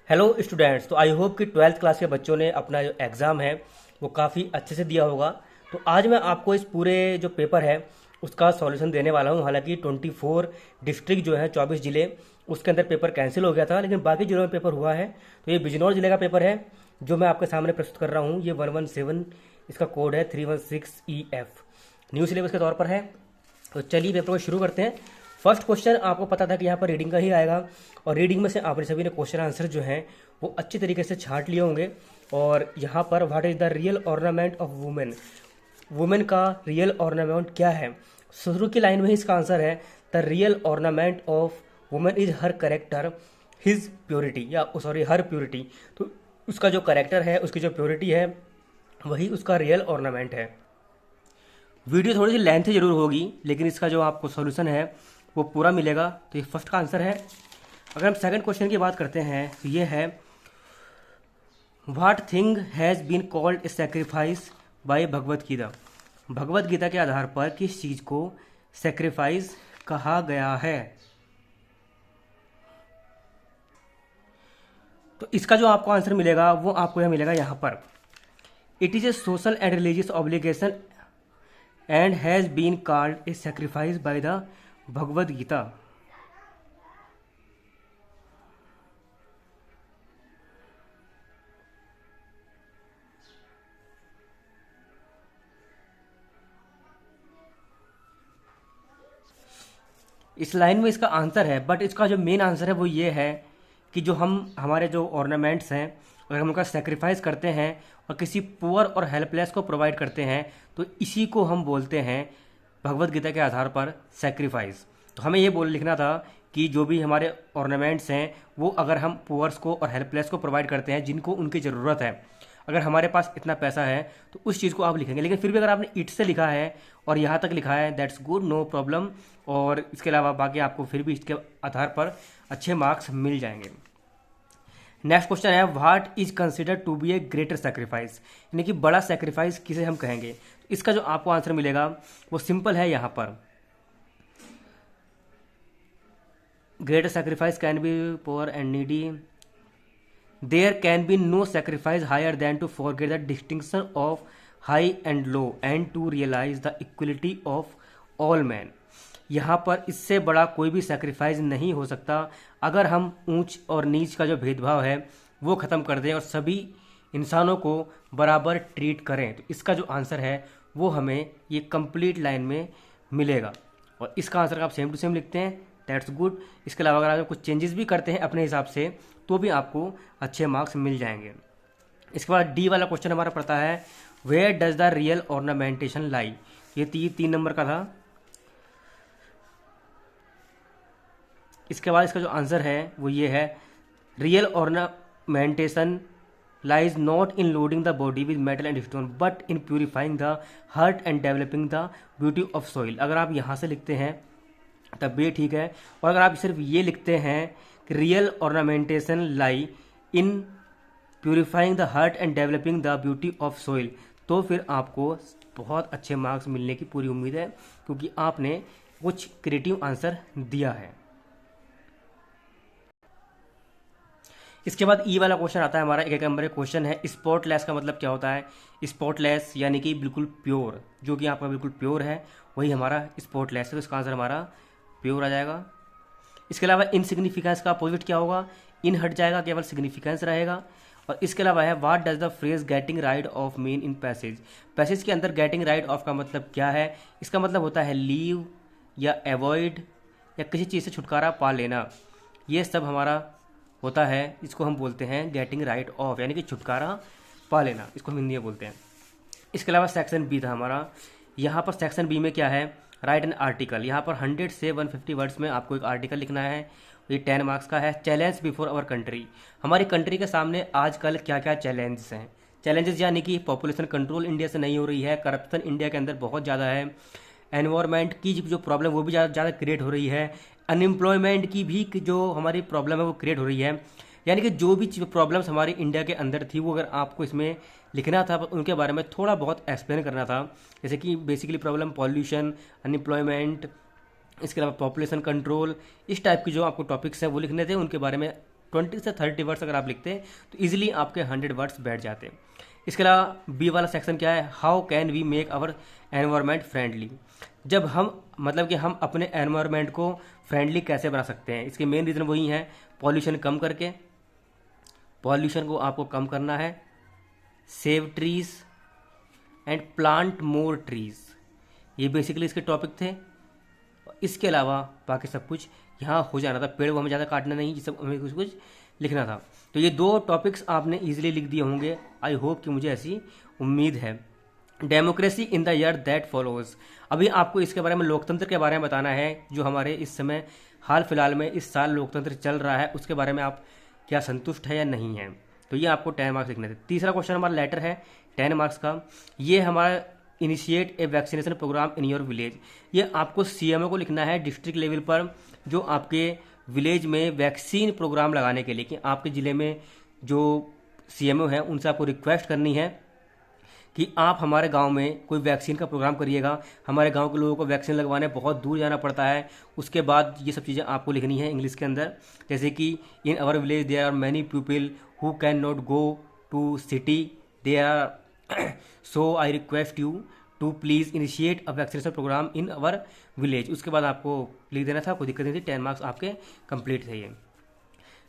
Hello students. तो I hope कि twelfth class के बच्चों ने अपना जो एग्ज़ाम है वो काफ़ी अच्छे से दिया होगा। तो आज मैं आपको इस पूरे जो पेपर है उसका सॉल्यूशन देने वाला हूँ। हालांकि 24 डिस्ट्रिक्ट जो है 24 ज़िले उसके अंदर पेपर कैंसिल हो गया था, लेकिन बाकी जिलों में पेपर हुआ है। तो ये बिजनौर ज़िले का पेपर है जो मैं आपके सामने प्रस्तुत कर रहा हूँ। ये 117 इसका कोड है, 316EF न्यू सिलेबस के तौर पर है। तो चलिए पेपर को शुरू करते हैं। फर्स्ट क्वेश्चन आपको पता था कि यहाँ पर रीडिंग का ही आएगा, और रीडिंग में से आपने सभी ने क्वेश्चन आंसर जो हैं वो अच्छी तरीके से छांट लिए होंगे। और यहाँ पर what is the real ornament of women, women का रियल ऑर्नामेंट क्या है। शुरू की लाइन में ही इसका आंसर है the real ornament of women is her character his purity, या सॉरी हर प्योरिटी। तो उसका जो करेक्टर है, उसकी जो प्योरिटी है, वही उसका रियल ऑर्नामेंट है। वीडियो थोड़ी सी लेंथ जरूर होगी, लेकिन इसका जो आपको सॉल्यूशन है वो पूरा मिलेगा। तो ये फर्स्ट का आंसर है। अगर हम सेकंड क्वेश्चन की बात करते हैं तो ये है what thing has been called a sacrifice by Bhagavad Gita. Bhagavad Gita के आधार पर किस चीज़ को सेक्रीफाइस कहा गया है। तो इसका जो आपको आंसर मिलेगा वो आपको यह मिलेगा यहाँ पर। It is a social and religious obligation and has been called a sacrifice by the Bhagavad Gita. इस लाइन में इसका आंसर है, बट इसका जो मेन आंसर है वो ये है कि जो हमारे जो ऑर्नामेंट्स हैं, अगर हम उनका सेक्रीफाइस करते हैं और किसी पुअर और हेल्पलेस को प्रोवाइड करते हैं, तो इसी को हम बोलते हैं भगवत गीता के आधार पर सेक्रीफाइस। तो हमें ये लिखना था कि जो भी हमारे ऑर्नामेंट्स हैं वो अगर हम पुअर्स को और हेल्पलेस को प्रोवाइड करते हैं जिनको उनकी ज़रूरत है, अगर हमारे पास इतना पैसा है तो उस चीज़ को आप लिखेंगे। लेकिन फिर भी अगर आपने इट से लिखा है और यहाँ तक लिखा है, दैट्स गुड, नो प्रॉब्लम। और इसके अलावा बाकी आपको फिर भी इसके आधार पर अच्छे मार्क्स मिल जाएंगे। नेक्स्ट क्वेश्चन है what is considered to be a greater sacrifice, यानी कि बड़ा सेक्रीफाइस किसे हम कहेंगे। तो इसका जो आपको आंसर मिलेगा वो सिंपल है। यहाँ पर greater sacrifice can be poor and needy, there can be no sacrifice higher than to forget the distinction of high and low and to realise the equality of all man. यहाँ पर इससे बड़ा कोई भी sacrifice नहीं हो सकता अगर हम ऊंच और नीच का जो भेदभाव है वो ख़त्म कर दें और सभी इंसानों को बराबर ट्रीट करें। तो इसका जो आंसर है वो हमें ये कंप्लीट लाइन में मिलेगा। और इसका आंसर आप सेम टू सेम लिखते हैं, दैट्स गुड। इसके अलावा अगर आप कुछ चेंजेस भी करते हैं अपने हिसाब से तो भी आपको अच्छे मार्क्स मिल जाएंगे। इसके बाद डी वाला क्वेश्चन हमारा पड़ता है where does the real ornamentation lie. ये 3 नंबर का था। इसके बाद इसका जो आंसर है वो ये है real ornamentation lies not in loading the body with metal and stone but in purifying the heart and developing the beauty of soil. अगर आप यहाँ से लिखते हैं तब भी ठीक है, और अगर आप सिर्फ ये लिखते हैं कि real ornamentation lie in purifying the heart and developing the beauty of soil, तो फिर आपको बहुत अच्छे मार्क्स मिलने की पूरी उम्मीद है, क्योंकि आपने कुछ क्रिएटिव आंसर दिया है। इसके बाद ई वाला क्वेश्चन आता है हमारा। एक नंबर क्वेश्चन है स्पॉटलेस का मतलब क्या होता है। स्पॉटलेस यानी कि बिल्कुल प्योर, जो कि आपका बिल्कुल प्योर है वही हमारा स्पॉटलेस है। तो इसका आंसर हमारा प्योर आ जाएगा। इसके अलावा इनसिग्निफिकेंस का अपोजिट क्या होगा, इन हट जाएगा, केवल सिग्निफिकेंस रहेगा। और इसके अलावा है what does the phrase getting right of mean in passage. Passage के अंदर गेटिंग राइट ऑफ का मतलब क्या है। इसका मतलब होता है लीव या एवॉइड या किसी चीज़ से छुटकारा पा लेना। ये सब हमारा होता है, इसको हम बोलते हैं गेटिंग राइट ऑफ, यानी कि छुटकारा पा लेना, इसको हम हिंदी में बोलते हैं। इसके अलावा सेक्शन बी था हमारा। यहाँ पर सेक्शन बी में क्या है, राइट एन आर्टिकल। यहाँ पर 100 से 150 वर्ड्स में आपको एक आर्टिकल लिखना है। ये 10 मार्क्स का है। चैलेंज बिफोर आवर कंट्री, हमारी कंट्री के सामने आजकल क्या क्या चैलेंजेस हैं। चैलेंजेस यानी कि पॉपुलेशन कंट्रोल इंडिया से नहीं हो रही है, करप्शन इंडिया के अंदर बहुत ज़्यादा है, एनवायरनमेंट की जो प्रॉब्लम वो भी ज़्यादा क्रिएट हो रही है, अनएम्प्लॉयमेंट की भी जो हमारी प्रॉब्लम है वो क्रिएट हो रही है। यानी कि जो भी प्रॉब्लम्स हमारी इंडिया के अंदर थी वो अगर आपको इसमें लिखना था, उनके बारे में थोड़ा बहुत एक्सप्लेन करना था। जैसे कि बेसिकली प्रॉब्लम पॉल्यूशन, अनएम्प्लॉयमेंट, इसके अलावा पॉपुलेशन कंट्रोल, इस टाइप की जो आपको टॉपिक्स हैं वो लिखने थे, उनके बारे में 20 से 30 वर्ड्स अगर आप लिखते तो ईजिली आपके 100 वर्ड्स बैठ जाते। इसके अलावा बी वाला सेक्शन क्या है, how can we make our environment friendly. जब हम मतलब कि हम अपने एनवायरमेंट को फ्रेंडली कैसे बना सकते हैं, इसके मेन रीज़न वही है पॉल्यूशन कम करके, पॉल्यूशन को आपको कम करना है, save trees and plant more trees, ये बेसिकली इसके टॉपिक थे। इसके अलावा बाकी सब कुछ यहाँ हो जाना था, पेड़ को हमें ज़्यादा काटना नहीं, ये सब हमें कुछ कुछ लिखना था। तो ये 2 टॉपिक्स आपने ईजिली लिख दिए होंगे, आई होप कि मुझे ऐसी उम्मीद है। Democracy in the year that follows, अभी आपको इसके बारे में लोकतंत्र के बारे में बताना है जो हमारे इस समय हाल फिलहाल में इस साल लोकतंत्र चल रहा है, उसके बारे में आप क्या संतुष्ट है या नहीं है। तो ये आपको 10 मार्क्स लिखने थे। तीसरा क्वेश्चन हमारा लेटर है 10 मार्क्स का, ये हमारा initiate a vaccination programme in your village. ये आपको सीएमओ को लिखना है डिस्ट्रिक्ट लेवल पर, जो आपके विलेज में वैक्सीन प्रोग्राम लगाने के लिए, कि आपके ज़िले में जो सीएमओ है उनसे आपको रिक्वेस्ट करनी है कि आप हमारे गांव में कोई वैक्सीन का प्रोग्राम करिएगा। हमारे गांव के लोगों को वैक्सीन लगवाने बहुत दूर जाना पड़ता है। उसके बाद ये सब चीज़ें आपको लिखनी है इंग्लिश के अंदर, जैसे कि in our village there are many people who can not go to city, there are so I request you to please initiate a vaccination programme in our village. उसके बाद आपको लिख देना था, कोई दिक्कत नहीं थी, 10 मार्क्स आपके कंप्लीट थे ये।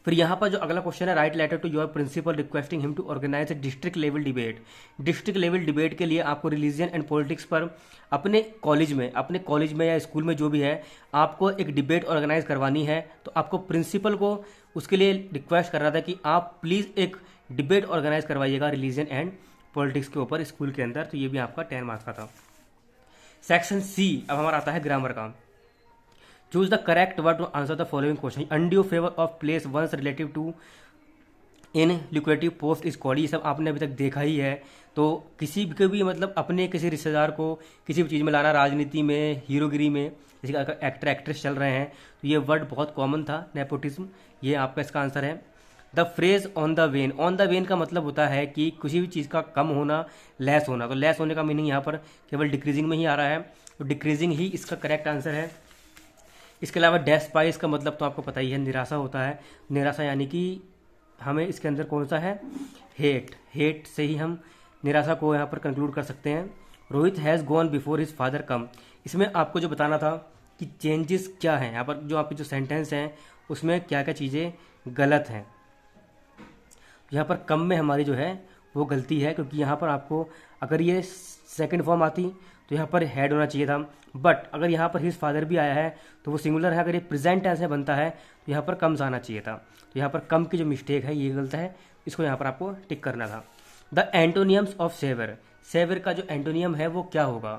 फिर यहाँ पर जो अगला क्वेश्चन है, write letter to your principal requesting him to organise a district level debate. District level debate के लिए आपको रिलीजन एंड पॉलिटिक्स पर अपने कॉलेज में या स्कूल में जो भी है, आपको एक डिबेट ऑर्गेनाइज करवानी है। तो आपको प्रिंसिपल को उसके लिए रिक्वेस्ट करना था कि आप प्लीज़ एक डिबेट ऑर्गेनाइज करवाइएगा रिलीजन एंड पॉलिटिक्स के ऊपर स्कूल के अंदर। तो ये भी आपका 10 मार्क्स का था। सेक्शन सी अब हमारा आता है ग्रामर का। Choose the correct word to answer the following question. Undue favour of place one's relative to in liquidative post is called. ये सब आपने अभी तक देखा ही है। तो किसी भी मतलब अपने किसी रिश्तेदार को किसी भी चीज़ में लाना, राजनीति में, हीरोगिरी में, जैसे कि एक्टर एक्ट्रेस चल रहे हैं, तो ये वर्ड बहुत कॉमन था, नेपोटिज्म, ये आपका इसका आंसर है। The phrase on the when, on the when का मतलब होता है कि किसी भी चीज़ का कम होना, लेस होना। तो लेस होने का मीनिंग यहाँ पर केवल डिक्रीजिंग में ही आ रहा है, तो डिक्रीजिंग ही इसका करेक्ट आंसर है। इसके अलावा डेस्पाइस का मतलब तो आपको पता ही है, निराशा होता है। निराशा यानी कि हमें इसके अंदर कौन सा है, हेट, हेट से ही हम निराशा को यहाँ पर कंक्लूड कर सकते हैं। Rohit has gone before his father कम, इसमें आपको जो बताना था कि चेंजेस क्या हैं, यहाँ पर जो आपके जो सेंटेंस हैं उसमें क्या क्या चीज़ें गलत हैं। यहाँ पर कम में हमारी जो है वो गलती है, क्योंकि यहाँ पर आपको अगर ये सेकंड फॉर्म आती तो यहाँ पर हेड होना चाहिए था, बट अगर यहाँ पर हिज फादर भी आया है तो वो सिंगुलर है। अगर ये प्रेजेंट टेंस में बनता है तो यहाँ पर कम से आना चाहिए था। तो यहाँ पर कम की जो मिस्टेक है ये गलत है, इसको यहाँ पर आपको टिक करना था। The antonyms of savour, savour का जो एंटोनियम है वो क्या होगा।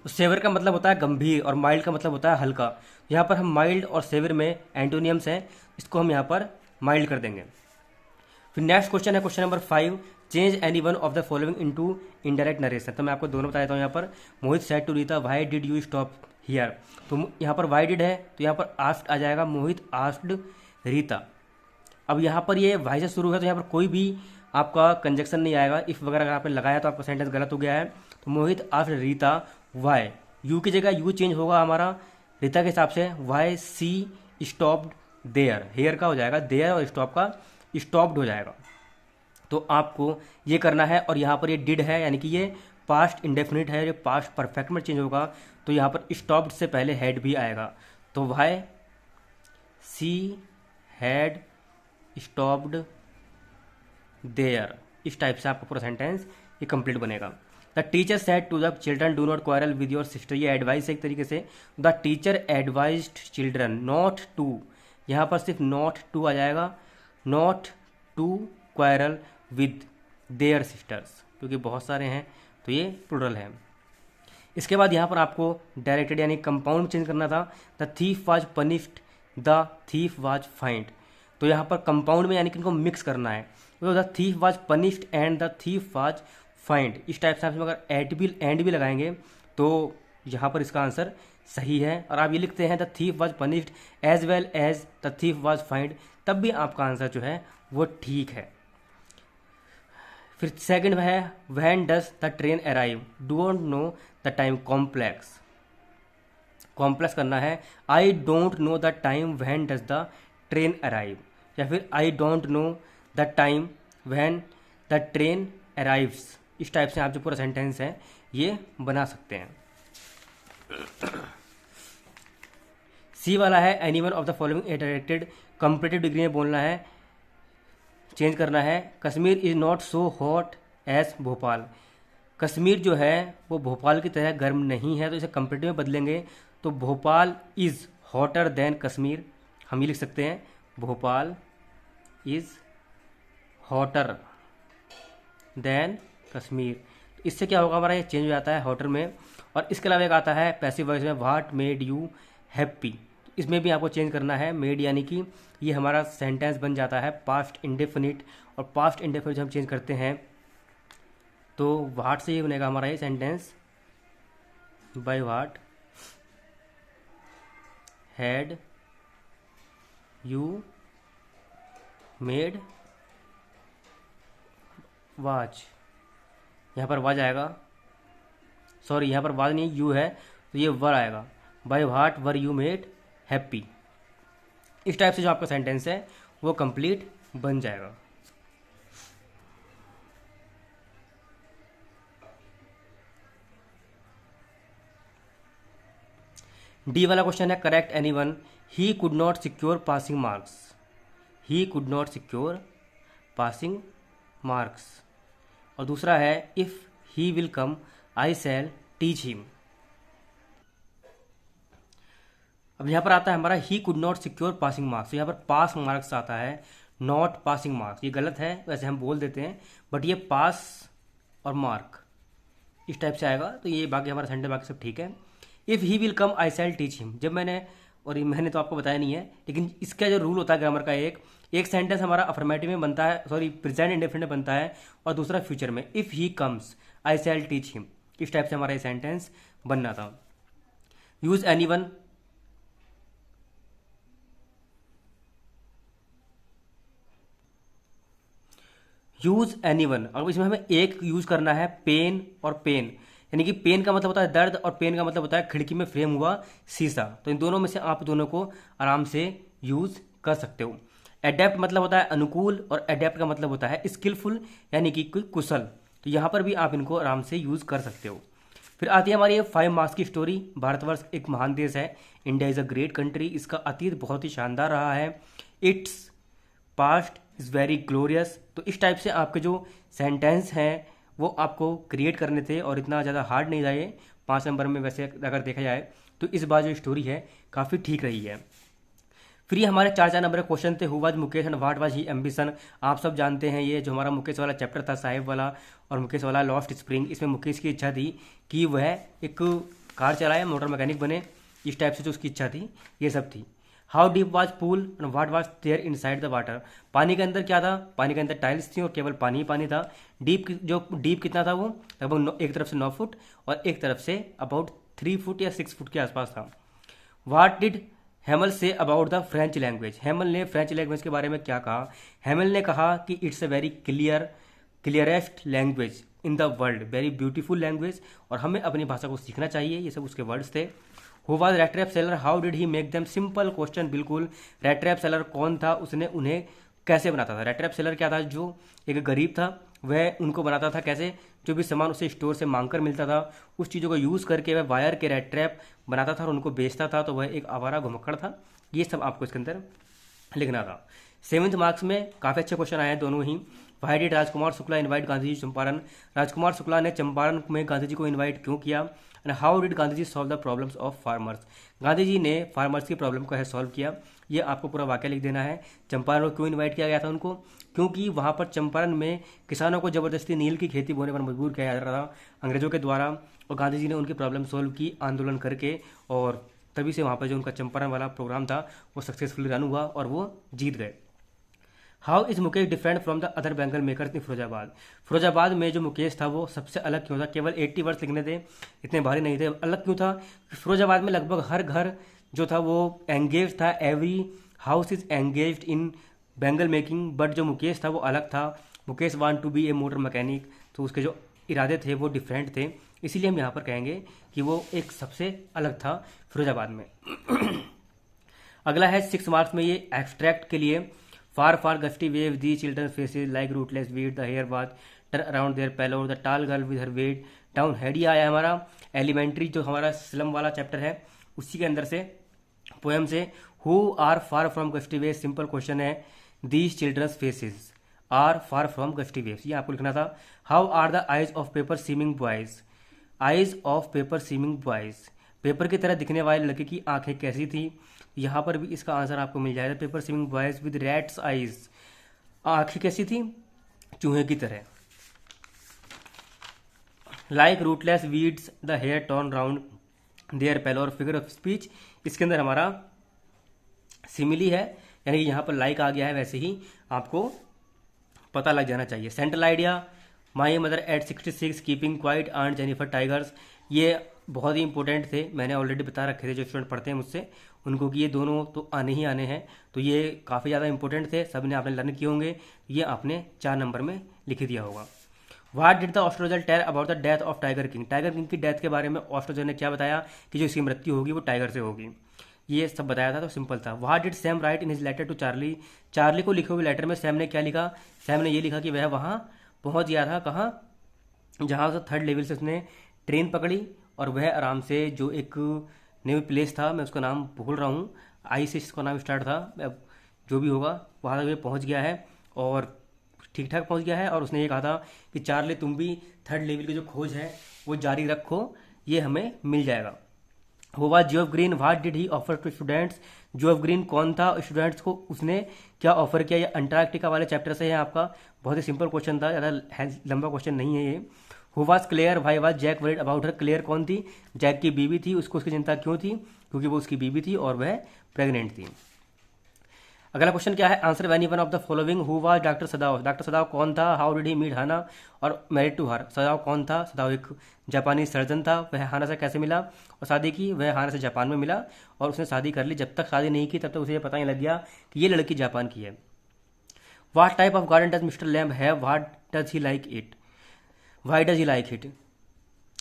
तो सेवर का मतलब होता है गंभीर और माइल्ड का मतलब होता है हल्का। यहाँ पर हम माइल्ड और सेवर में एंटोनियम्स हैं, इसको हम यहाँ पर माइल्ड कर देंगे। फिर नेक्स्ट क्वेश्चन है question number 5, change any one of the following into indirect narration. तो मैं आपको दोनों बता देता हूँ। यहाँ पर Mohit said to Rita why did you stop here, तो यहाँ पर व्हाई डिड है तो यहाँ पर आस्क्ड आ जाएगा, मोहित आस्क्ड रीता। अब यहाँ पर ये व्हाई से शुरू है तो यहाँ पर कोई भी आपका कंजक्शन नहीं आएगा, इफ वगैरह अगर आपने लगाया तो आपका सेंटेंस गलत हो गया है। तो मोहित आस्क्ड रीता व्हाई, यू की जगह यू चेंज होगा हमारा रीता के हिसाब से, why she stopped there, here का हो जाएगा देयर और स्टॉप का स्टॉप्ड हो जाएगा। तो आपको ये करना है। और यहाँ पर ये डिड है यानी कि ये पास्ट इंडेफिनिट है, ये पास्ट परफेक्ट में चेंज होगा, तो यहाँ पर स्टॉप्ड से पहले हैड भी आएगा। तो why she had stopped there, इस टाइप से आपका पूरा सेंटेंस ये कंप्लीट बनेगा। The teacher said to the children do not quarrel with your sister, ये एडवाइस है एक तरीके से। The teacher advised children not to, यहाँ पर सिर्फ नॉट टू आ जाएगा, not to quarrel with their sisters, क्योंकि बहुत सारे हैं तो ये प्लूरल है। इसके बाद यहाँ पर आपको डायरेक्टेड यानी कंपाउंड चेंज करना था। The thief was punished, the thief was find, तो यहाँ पर कंपाउंड में यानी कि इनको मिक्स करना है। तो the thief was punished and the thief was find, इस टाइप से आप अगर एंड भी लगाएंगे तो यहाँ पर इसका आंसर सही है। और आप ये लिखते हैं the thief was punished as well as the thief was fined, तब भी आपका आंसर जो है वो ठीक है। फिर सेकंड है when does the train arrive, don't know the time, complex करना है। I don't know the time when does the train arrive, या फिर I don't know the time when the train arrives. इस टाइप से आप जो पूरा सेंटेंस है ये बना सकते हैं। सी वाला है any one of the following a directed, comparative degree में बोलना है, चेंज करना है। Kashmir is not so hot as Bhopal. Kashmir जो है वो भोपाल की तरह गर्म नहीं है, तो इसे कंपेरेटिव में बदलेंगे तो Bhopal is hotter then Kashmir. हम ये लिख सकते हैं Bhopal is hotter then Kashmir. इससे क्या होगा, हमारा ये चेंज हो जाता है हॉटर में। और इसके अलावा एक आता है पैसिव वॉइस में, व्हाट मेड यू हैप्पी। इसमें भी आपको चेंज करना है मेड, यानी कि ये हमारा सेंटेंस बन जाता है पास्ट इंडेफिनिट। और पास्ट इंडेफिनिट हम चेंज करते हैं तो व्हाट से ये बनेगा हमारा ये sentence, by what had you made watch. यहाँ पर वाज आएगा, सॉरी यहाँ पर वाज नहीं यू है, तो ये वर आएगा, by what were you made happy. इस टाइप से जो आपका सेंटेंस है वो कंप्लीट बन जाएगा। डी वाला क्वेश्चन है correct any one, he could not secure passing marks. He could not secure passing marks. और दूसरा है if he will come I shall teach him. अब यहाँ पर आता है हमारा he could not secure passing marks. यहाँ पर पास मार्क्स आता है, नॉट पासिंग मार्क्स। ये गलत है, वैसे हम बोल देते हैं, बट ये पास और मार्क इस टाइप से आएगा, तो ये बाकी हमारा सेंटेंस बाकी सब ठीक है। If he will come I shall teach him, जब मैंने तो आपको बताया नहीं है, लेकिन इसका जो रूल होता है ग्रामर का, एक सेंटेंस हमारा अफर्मेटिव में बनता है, सॉरी प्रेजेंट इंडेफिनिट में बनता है, और दूसरा फ्यूचर में। If he comes I shall teach him, इस टाइप से हमारा ये सेंटेंस बनना था। Use any one, use any one, और इसमें हमें एक यूज करना है पेन और पेन, यानी कि पेन का मतलब होता है दर्द और पेन का मतलब होता है खिड़की में फ्रेम हुआ शीशा। तो इन दोनों में से आप दोनों को आराम से यूज कर सकते हो। एडेप्ट मतलब होता है अनुकूल, और एडेप्ट का मतलब होता है स्किलफुल, यानी कि कोई कुशल। तो यहाँ पर भी आप इनको आराम से यूज कर सकते हो। फिर आती है हमारी ये 5 मार्क्स की स्टोरी। भारतवर्ष एक महान देश है, India is a great country. इसका अतीत बहुत ही शानदार रहा है, its past is very glorious. तो इस टाइप से आपके जो सेंटेंस हैं वो आपको क्रिएट करने थे, और इतना ज़्यादा हार्ड नहीं रहा ये 5 नंबर में। वैसे अगर देखा जाए तो इस बार जो स्टोरी है काफ़ी ठीक रही है। फिर ये हमारे 4 नंबर के क्वेश्चन थे, who was Mukesh and what was he ambition. आप सब जानते हैं ये जो हमारा मुकेश वाला चैप्टर था साहिब वाला, और मुकेश वाला लॉस्ट स्प्रिंग, इसमें मुकेश की इच्छा थी कि वह एक कार चलाए, मोटर मैकेनिक बने। इस टाइप से जो उसकी इच्छा थी ये सब थी। How deep was pool and what was there inside the water. पानी के अंदर क्या था, पानी के अंदर टाइल्स थी और केवल पानी ही पानी था। डीप कितना था वो, लगभग एक तरफ से 9 फुट और एक तरफ से अबाउट 3 फुट या 6 फुट के आसपास था। What did Hemal say about the French language. Hemal ने फ्रेंच लैंग्वेज के बारे में क्या कहा। हेमल ने कहा कि it's a very clearest language in the world, very beautiful language, और हमें अपनी भाषा को सीखना चाहिए। ये सब उसके वर्ड्स थे। Who was rat trap seller, how did he make them. Simple question बिल्कुल। रैट ट्रैप सेलर कौन था, उसने उन्हें कैसे बनाता था। रैट ट्रैप सेलर क्या था, जो एक गरीब था, वह उनको बनाता था कैसे, जो भी सामान उसे स्टोर से मांगकर मिलता था उस चीज़ों को यूज़ करके वह वायर के रैट ट्रैप बनाता था और उनको बेचता था। तो वह एक आवारा घुमक्कड़ था। ये सब आपको इसके अंदर लिखना था। 7th मार्क्स में काफ़ी अच्छे क्वेश्चन आए हैं दोनों ही। Why did Rajkumar Shukla invite Gandhi ji Champaran. Rajkumar Shukla ने चंपारण में गांधी जी को इनवाइट क्यों किया। And how did Gandhi ji solve the problems of farmers. Gandhi ji ने फार्मर्स की प्रॉब्लम को है सॉल्व किया। ये आपको पूरा वाक्य लिख देना है। चंपारण को क्यों इनवाइट किया गया था उनको, क्योंकि वहाँ पर चंपारण में किसानों को ज़बरदस्ती नील की खेती बोने पर मजबूर किया जा रहा था अंग्रेजों के द्वारा, और गांधी जी ने उनकी प्रॉब्लम सॉल्व की आंदोलन करके, और तभी से वहाँ पर जो उनका चंपारण वाला प्रोग्राम था वो सक्सेसफुली रन हुआ और वो जीत गए। How is Mukesh different from the other bangle makers in Firozabad. Firozabad में जो मुकेश था वो सबसे अलग क्यों था। केवल 80 वर्ड्स लिखने थे, इतने भारी नहीं थे। अलग क्यों था, फिरोजाबाद में लगभग हर घर जो था वो एंगेज था। Every house is engaged in bangle making, but जो मुकेश था वो अलग था। Mukesh want to be a motor mechanic, तो उसके जो इरादे थे वो डिफरेंट थे। इसीलिए हम यहाँ पर कहेंगे कि वो एक सबसे अलग था फिरोजाबाद में। अगला है 6 मार्क्स में, ये एब्स्ट्रैक्ट के लिए। Far far gusty wave the children faces like rootless weed, the hair bath turn around their pallor, the tall girl with her weighed down head. ये आया हमारा एलिमेंट्री जो हमारा स्लम वाला चैप्टर है उसी के अंदर से, पोएम से। Who are far from gusty wave, simple question है। These children's faces are far from gusty waves, ये आपको लिखना था। How are the eyes of paper seeming boys, eyes of paper seeming boys, paper की तरह दिखने वाले लड़के की आंखें कैसी थी। यहाँ पर भी इसका आंसर आपको मिल जाएगा, paper seeming boys with rats eyes, आंखें कैसी थी, चूहे की तरह। Like rootless weeds the hair turn round their pallor, और फिगर ऑफ स्पीच, इसके अंदर हमारा सिमिली है, यानी कि यहाँ पर लाइक आ गया है, वैसे ही आपको पता लग जाना चाहिए। Central idea, my mother at 66 keeping quite aunt Jennifer tigers, ये बहुत ही इंपॉर्टेंट थे, मैंने ऑलरेडी बता रखे थे जो स्टूडेंट पढ़ते हैं मुझसे उनको कि ये दोनों तो आने ही आने हैं, तो ये काफ़ी ज़्यादा इंपॉर्टेंट थे, सब ने आपने लर्न किए होंगे, ये आपने 4 नंबर में लिख दिया होगा। What did the astrologer tell about the death of tiger king, tiger king की डेथ के बारे में ऑस्ट्रोजल ने क्या बताया कि जो इसकी मृत्यु होगी वो टाइगर से होगी, ये सब बताया था, तो सिंपल था। What did Sam write in his letter to Charlie, Charlie को लिखे हुए लेटर में सैम ने क्या लिखा, सैम ने ये लिखा कि वह वहाँ पहुँच गया था, कहाँ, जहाँ से 3rd लेवल से उसने ट्रेन पकड़ी और वह आराम से जो एक न्यू प्लेस था, मैं उसका नाम भूल रहा हूँ, आई से इसका नाम स्टार्ट था, अब जो भी होगा वहाँ तक वे पहुँच गया है और ठीक ठाक पहुँच गया है। और उसने ये कहा था कि चार्ली तुम भी 3rd लेवल की जो खोज है वो जारी रखो, ये हमें मिल जाएगा। हुआ Geoff Green, what did he offer to students, Geoff Green कौन था, स्टूडेंट्स को उसने क्या ऑफर किया। ये अंटार्कटिका वाले चैप्टर से है आपका, बहुत ही सिंपल क्वेश्चन था, ज़्यादा लंबा क्वेश्चन नहीं है ये। Who was Claire, why was Jack worried about her, Claire कौन थी, जैक की बीवी थी, उसको उसकी चिंता क्यों थी, क्योंकि वो उसकी बीवी थी और वह प्रेग्नेंट थी। अगला क्वेश्चन क्या है, answer any one of the following. Who was doctor सदाव, doctor सदाव कौन था, हाउ डिड ही मीट हाना और मैरिड टू हर, सदाव कौन था, सदाव एक जापानी सर्जन था, वह हाना से कैसे मिला और शादी की, वह हाना से जापान में मिला और उसने शादी कर ली, जब तक शादी नहीं की तब तक उसे पता नहीं लग गया कि ये लड़की जापान की है। What type of garden does mister lamb have, what does he like it, why does he like it,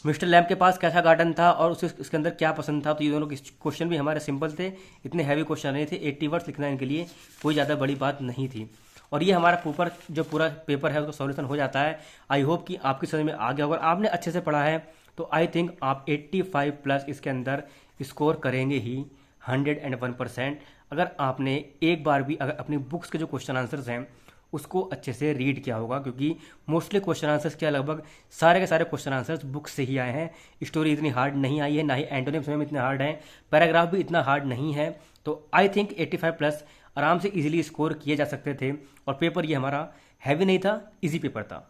mister lamb के पास कैसा गार्डन था और उसे उसके अंदर क्या पसंद था। तो ये दोनों क्वेश्चन भी हमारे सिंपल थे, इतने हैवी क्वेश्चन नहीं थे, 80 वर्ड्स लिखना इनके लिए कोई ज़्यादा बड़ी बात नहीं थी। और ये हमारा ऊपर जो पूरा पेपर है उसका सॉल्यूशन हो जाता है। आई होप कि आपकी समझ में आ गया होगा, आपने अच्छे से पढ़ा है तो आई थिंक आप 85 प्लस इसके अंदर स्कोर करेंगे ही 101%। अगर आपने एक बार भी अगर अपनी बुक्स के जो क्वेश्चन आंसर्स हैं उसको अच्छे से रीड किया होगा, क्योंकि मोस्टली क्वेश्चन आंसर्स क्या लगभग सारे के सारे क्वेश्चन आंसर्स बुक से ही आए हैं। स्टोरी इतनी हार्ड नहीं आई है, ना ही एंटोनिम्स में इतने हार्ड हैं, पैराग्राफ भी इतना हार्ड नहीं है। तो आई थिंक 85 प्लस आराम से इजीली स्कोर किए जा सकते थे और पेपर ये हमारा हैवी नहीं था, इजी पेपर था।